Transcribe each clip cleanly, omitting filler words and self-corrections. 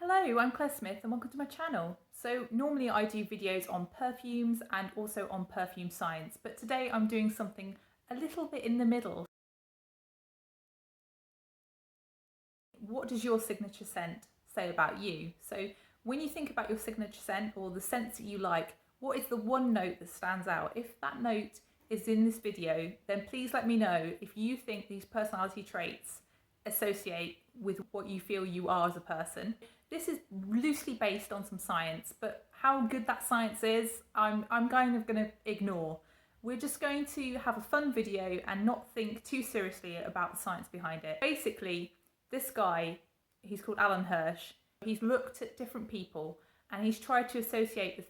Hello, I'm Claire Smith and welcome to my channel. So normally I do videos on perfumes and also on perfume science, but today I'm doing something a little bit in the middle. What does your signature scent say about you? So when you think about your signature scent or the scents that you like, what is the one note that stands out? If that note is in this video, then please let me know if you think these personality traits associate with what you feel you are as a person. This is loosely based on some science, but how good that science is, I'm kind of going to ignore. We're just going to have a fun video and not think too seriously about the science behind it. Basically, this guy, he's called Alan Hirsch, he's looked at different people and he's tried to associate the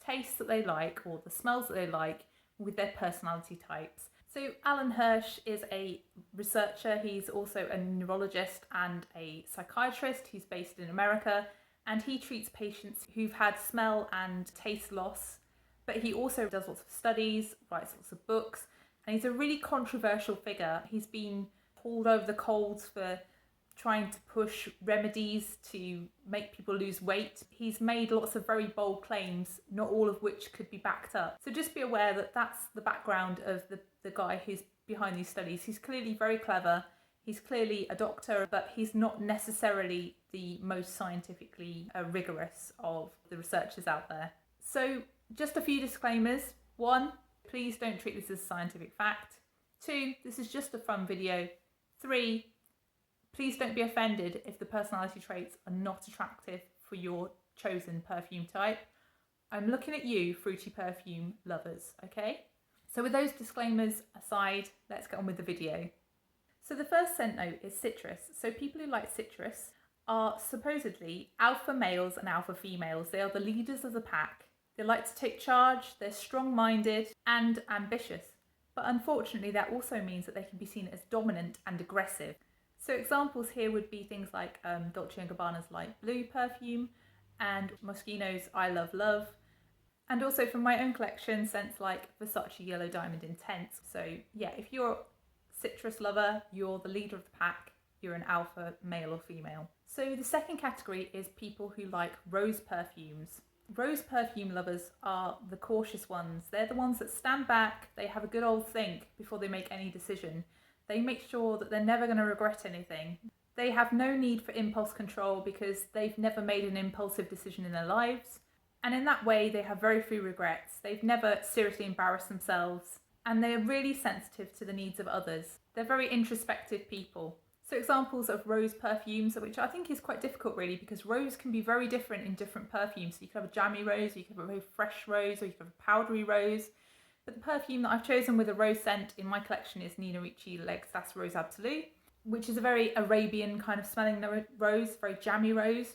tastes that they like or the smells that they like with their personality types. So Alan Hirsch is a researcher, he's also a neurologist and a psychiatrist. He's based in America and he treats patients who've had smell and taste loss, but he also does lots of studies, writes lots of books, and he's a really controversial figure. He's been hauled over the coals for trying to push remedies to make people lose weight. He's made lots of very bold claims, not all of which could be backed up. So just be aware that that's the background of the guy who's behind these studies. He's clearly very clever, he's clearly a doctor, but he's not necessarily the most scientifically rigorous of the researchers out there. So just a few disclaimers. 1, please don't treat this as scientific fact. 2, this is just a fun video. 3, please don't be offended if the personality traits are not attractive for your chosen perfume type. I'm looking at you, fruity perfume lovers, okay? So with those disclaimers aside, let's get on with the video. So the first scent note is citrus. So people who like citrus are supposedly alpha males and alpha females. They are the leaders of the pack. They like to take charge, they're strong-minded and ambitious. But unfortunately, that also means that they can be seen as dominant and aggressive. So examples here would be things like Dolce & Gabbana's Light Blue perfume and Moschino's I Love Love. And also from my own collection, scents like Versace Yellow Diamond Intense. So yeah, if you're a citrus lover, you're the leader of the pack, you're an alpha male or female. So the second category is people who like rose perfumes. Rose perfume lovers are the cautious ones. They're the ones that stand back, they have a good old think before they make any decision. They make sure that they're never going to regret anything. They have no need for impulse control because they've never made an impulsive decision in their lives. And in that way, they have very few regrets. They've never seriously embarrassed themselves. And they are really sensitive to the needs of others. They're very introspective people. So examples of rose perfumes, which I think is quite difficult really, because rose can be very different in different perfumes. So you could have a jammy rose, or you could have a very fresh rose, or you could have a powdery rose. But the perfume that I've chosen with a rose scent in my collection is Nina Ricci L'Extase Rose Absolue, which is a very Arabian kind of smelling rose, very jammy rose.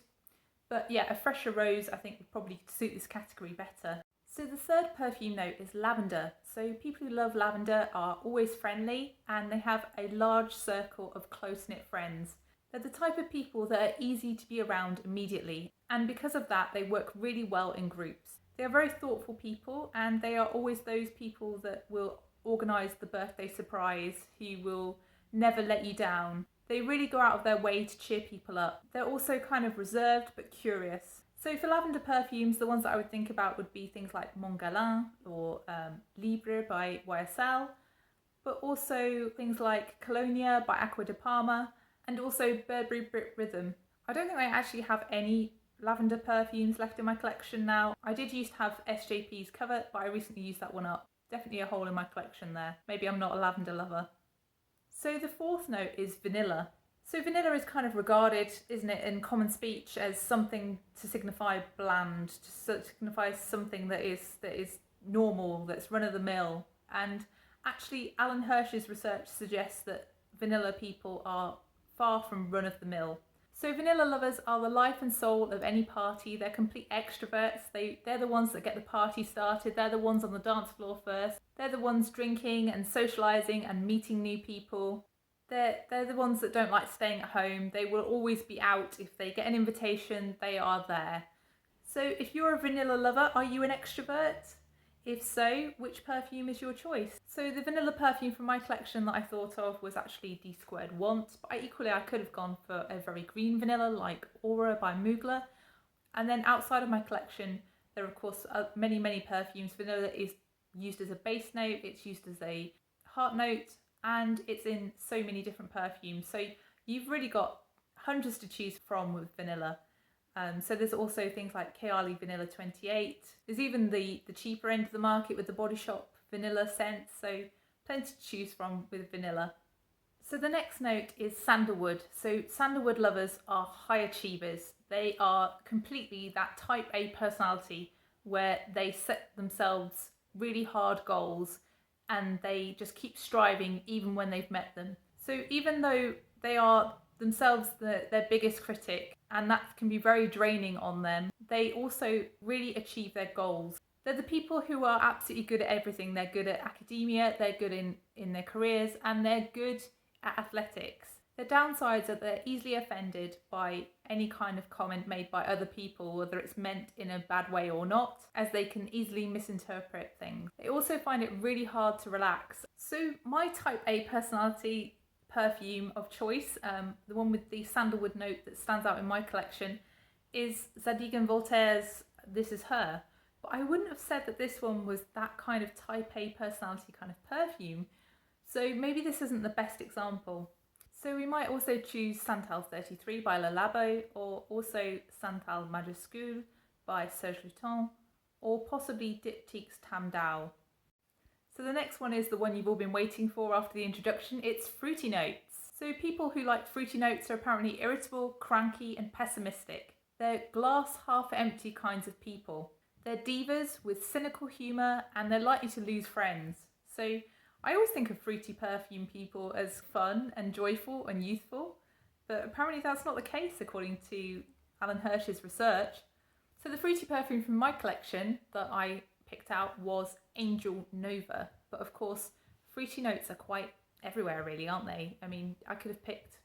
But yeah, a fresher rose I think would probably suit this category better. So the third perfume note is lavender. So people who love lavender are always friendly and they have a large circle of close-knit friends. They're the type of people that are easy to be around immediately, and because of that they work really well in groups. They are very thoughtful people and they are always those people that will organise the birthday surprise, who will never let you down. They really go out of their way to cheer people up. They're also kind of reserved but curious. So for lavender perfumes, the ones that I would think about would be things like Montgalin or Libre by YSL, but also things like Colonia by Acqua di Parma and also Burberry Brit Rhythm. I don't think I actually have any lavender perfumes left in my collection now. I did used to have SJP's Cover, but I recently used that one up. Definitely a hole in my collection there. Maybe I'm not a lavender lover. So the fourth note is vanilla. So vanilla is kind of regarded, isn't it, in common speech as something to signify bland, to signify something that is normal, that's run-of-the-mill. And actually Alan Hirsch's research suggests that vanilla people are far from run-of-the-mill. So vanilla lovers are the life and soul of any party. They're complete extroverts. They're the ones that get the party started. They're the ones on the dance floor first. They're the ones drinking and socialising and meeting new people. They're the ones that don't like staying at home. They will always be out. If they get an invitation, they are there. So if you're a vanilla lover, are you an extrovert? If so, which perfume is your choice? So the vanilla perfume from my collection that I thought of was actually D Squared Want, but I could have gone for a very green vanilla like Aura by Mugler. And then outside of my collection, there are of course many perfumes. Vanilla is used as a base note, it's used as a heart note, and it's in so many different perfumes. So you've really got hundreds to choose from with vanilla. So there's also things like Kayali Vanilla 28. There's even the cheaper end of the market with the Body Shop vanilla scents. So plenty to choose from with vanilla. So the next note is sandalwood. So sandalwood lovers are high achievers. They are completely that type A personality where they set themselves really hard goals and they just keep striving even when they've met them. So even though they are themselves their biggest critic, and that can be very draining on them, they also really achieve their goals. They're the people who are absolutely good at everything. They're good at academia, they're good in their careers, and they're good at athletics. Their downsides are they're easily offended by any kind of comment made by other people, whether it's meant in a bad way or not, as they can easily misinterpret things. They also find it really hard to relax. So my type A personality perfume of choice, the one with the sandalwood note that stands out in my collection, is Zadig & Voltaire's This Is Her. But I wouldn't have said that this one was that kind of type A personality kind of perfume, so maybe this isn't the best example. So we might also choose Santal 33 by Le Labo, or also Santal Majuscule by Serge Lutens, or possibly Diptyque's Tam Dao. So the next one is the one you've all been waiting for after the introduction. It's fruity notes. So people who like fruity notes are apparently irritable, cranky, and pessimistic. They're glass half empty kinds of people. They're divas with cynical humour, and they're likely to lose friends. So I always think of fruity perfume people as fun and joyful and youthful, but apparently that's not the case according to Alan Hirsch's research. So the fruity perfume from my collection that I picked out was Angel Nova, but of course fruity notes are quite everywhere really, aren't they? I mean, I could have picked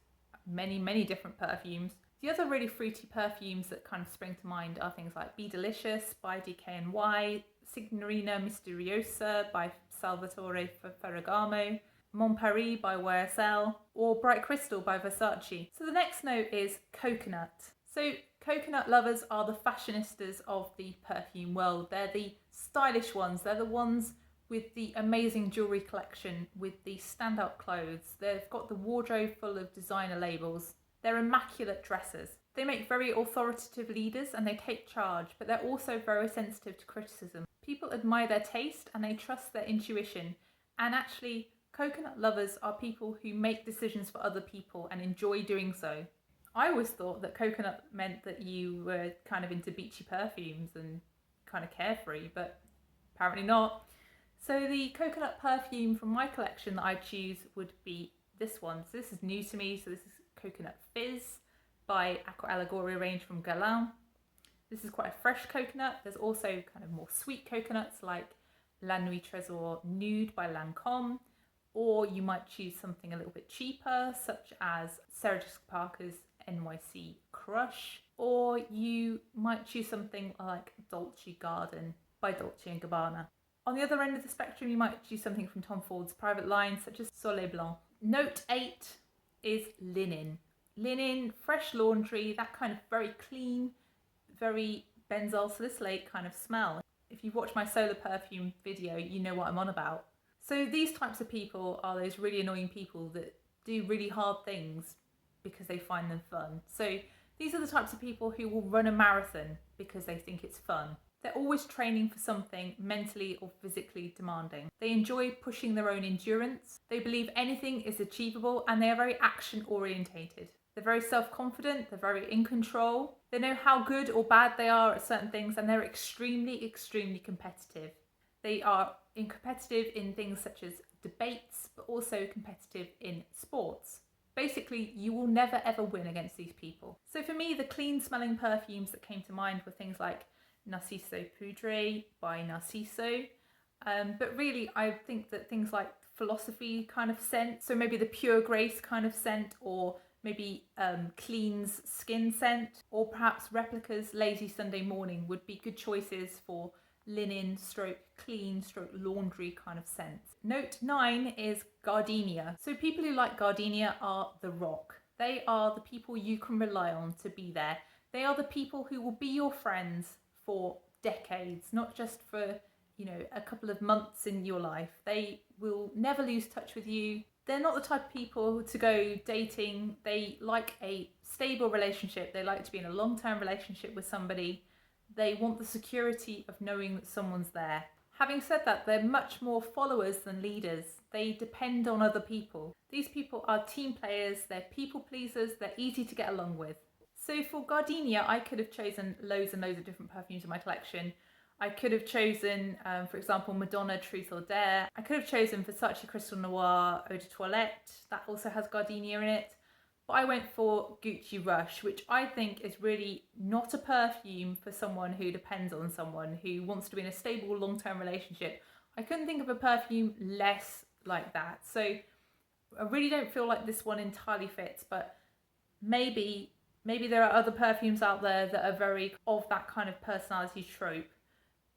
many different perfumes. The other really fruity perfumes that kind of spring to mind are things like Be Delicious by DKNY, Signorina Misteriosa by Salvatore Ferragamo, Mon Paris by YSL, or Bright Crystal by Versace. So the next note is coconut. So coconut lovers are the fashionistas of the perfume world. They're the stylish ones. They're the ones with the amazing jewellery collection, with the standout clothes. They've got the wardrobe full of designer labels. They're immaculate dressers. They make very authoritative leaders and they take charge, but they're also very sensitive to criticism. People admire their taste and they trust their intuition. And actually, coconut lovers are people who make decisions for other people and enjoy doing so. I always thought that coconut meant that you were kind of into beachy perfumes and kind of carefree, but apparently not. So the coconut perfume from my collection that I choose would be this one. So this is new to me. So this is Coconut Fizz by Aqua Allegoria range from Guerlain. This is quite a fresh coconut. There's also kind of more sweet coconuts like La Nuit Trésor Nude by Lancôme, or you might choose something a little bit cheaper such as Sarah Jessica Parker's NYC Crush, or you might choose something like Dolce Garden by Dolce & Gabbana. On the other end of the spectrum, you might choose something from Tom Ford's private line such as Soleil Blanc. Note 8 is linen. Linen, fresh laundry, that kind of very clean, very benzoyl salicylate kind of smell. If you've watched my solar perfume video, you know what I'm on about. So these types of people are those really annoying people that do really hard things because they find them fun. So these are the types of people who will run a marathon because they think it's fun. They're always training for something mentally or physically demanding. They enjoy pushing their own endurance. They believe anything is achievable and they are very action orientated. They're very self-confident, they're very in control. They know how good or bad they are at certain things and they're extremely competitive. They are competitive in things such as debates, but also competitive in sports. Basically, you will never ever win against these people. So for me, the clean smelling perfumes that came to mind were things like Narciso Poudre by Narciso. But really, I think that things like philosophy kind of scent, so maybe the Pure Grace kind of scent, or maybe Clean's skin scent, or perhaps Replica's Lazy Sunday Morning would be good choices for linen stroke clean stroke laundry kind of scent. Note 9 is Gardenia. So people who like Gardenia are the rock. They are the people you can rely on to be there. They are the people who will be your friends for decades, not just for, a couple of months in your life. They will never lose touch with you. They're not the type of people to go dating. They like a stable relationship. They like to be in a long-term relationship with somebody. They want the security of knowing that someone's there. Having said that, they're much more followers than leaders. They depend on other people. These people are team players, they're people pleasers, they're easy to get along with. So for Gardenia, I could have chosen loads and loads of different perfumes in my collection. I could have chosen, for example, Madonna Truth or Dare. I could have chosen Versace Crystal Noir Eau de Toilette. That also has Gardenia in it. But I went for Gucci Rush, which I think is really not a perfume for someone who depends on someone, who wants to be in a stable long-term relationship. I couldn't think of a perfume less like that. So I really don't feel like this one entirely fits, but maybe there are other perfumes out there that are very of that kind of personality trope,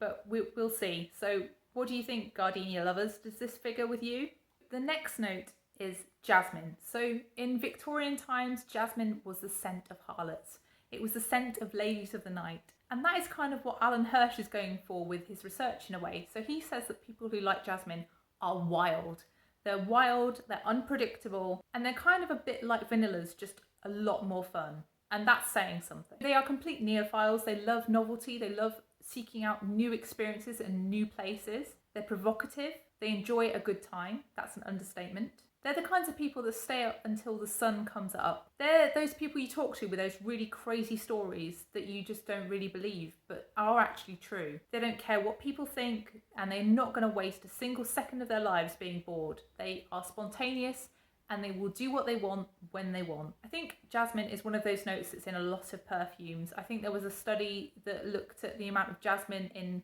but we'll see. So what do you think, Gardenia lovers? Does this figure with you? The next note is Jasmine. So in Victorian times, Jasmine was the scent of harlots. It was the scent of ladies of the night. And that is kind of what Alan Hirsch is going for with his research in a way. So he says that people who like Jasmine are wild. They're wild, they're unpredictable, and they're kind of a bit like vanillas, just a lot more fun. And that's saying something. They are complete neophiles. They love novelty. They love seeking out new experiences and new places. They're provocative. They enjoy a good time. That's an understatement. They're the kinds of people that stay up until the sun comes up. They're those people you talk to with those really crazy stories that you just don't really believe, but are actually true. They don't care what people think, and they're not going to waste a single second of their lives being bored. They are spontaneous, and they will do what they want when they want. I think jasmine is one of those notes that's in a lot of perfumes. I think there was a study that looked at the amount of jasmine in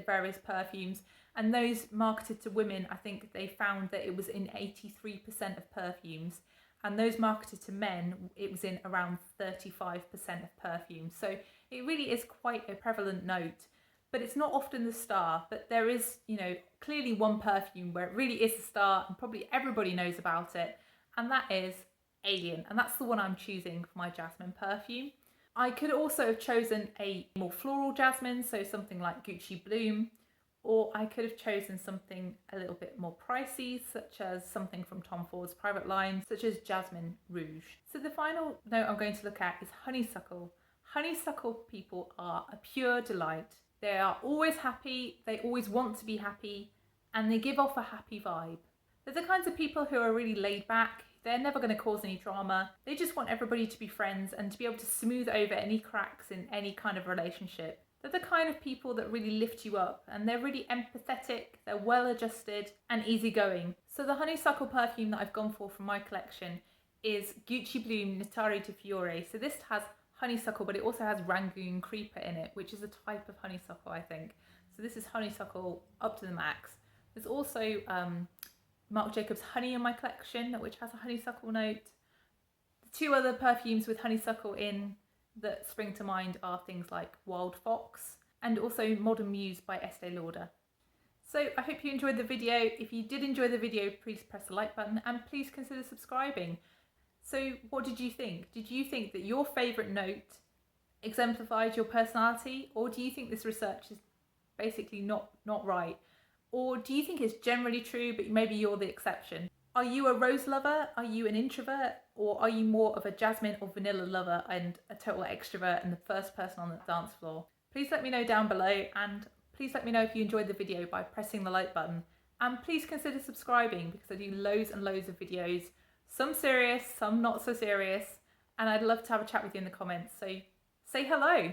various perfumes, and those marketed to women, I think they found that it was in 83% of perfumes, and those marketed to men, it was in around 35% of perfumes. So it really is quite a prevalent note, but it's not often the star. But there is, clearly one perfume where it really is the star, and probably everybody knows about it, and that is Alien, and that's the one I'm choosing for my jasmine perfume. I could also have chosen a more floral jasmine, so something like Gucci Bloom, or I could have chosen something a little bit more pricey, such as something from Tom Ford's private line, such as Jasmine Rouge. So the final note I'm going to look at is Honeysuckle. Honeysuckle people are a pure delight. They are always happy, they always want to be happy, and they give off a happy vibe. They're the kinds of people who are really laid back. They're never going to cause any drama. They just want everybody to be friends and to be able to smooth over any cracks in any kind of relationship. They're the kind of people that really lift you up, and they're really empathetic, they're well adjusted and easygoing. So the Honeysuckle perfume that I've gone for from my collection is Gucci Bloom Notari di Fiore. So this has honeysuckle, but it also has Rangoon Creeper in it, which is a type of honeysuckle, I think. So this is honeysuckle up to the max. There's also Marc Jacobs Honey in my collection, which has a honeysuckle note. The two other perfumes with honeysuckle in that spring to mind are things like Wild Fox and also Modern Muse by Estee Lauder. So I hope you enjoyed the video. If you did enjoy the video, please press the like button and please consider subscribing. So what did you think? Did you think that your favourite note exemplified your personality, or do you think this research is basically not right? Or do you think it's generally true, but maybe you're the exception? Are you a rose lover? Are you an introvert? Or are you more of a jasmine or vanilla lover and a total extrovert and the first person on the dance floor? Please let me know down below, and please let me know if you enjoyed the video by pressing the like button. And please consider subscribing, because I do loads and loads of videos, some serious, some not so serious, and I'd love to have a chat with you in the comments. So say hello.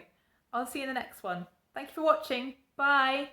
I'll see you in the next one. Thank you for watching. Bye.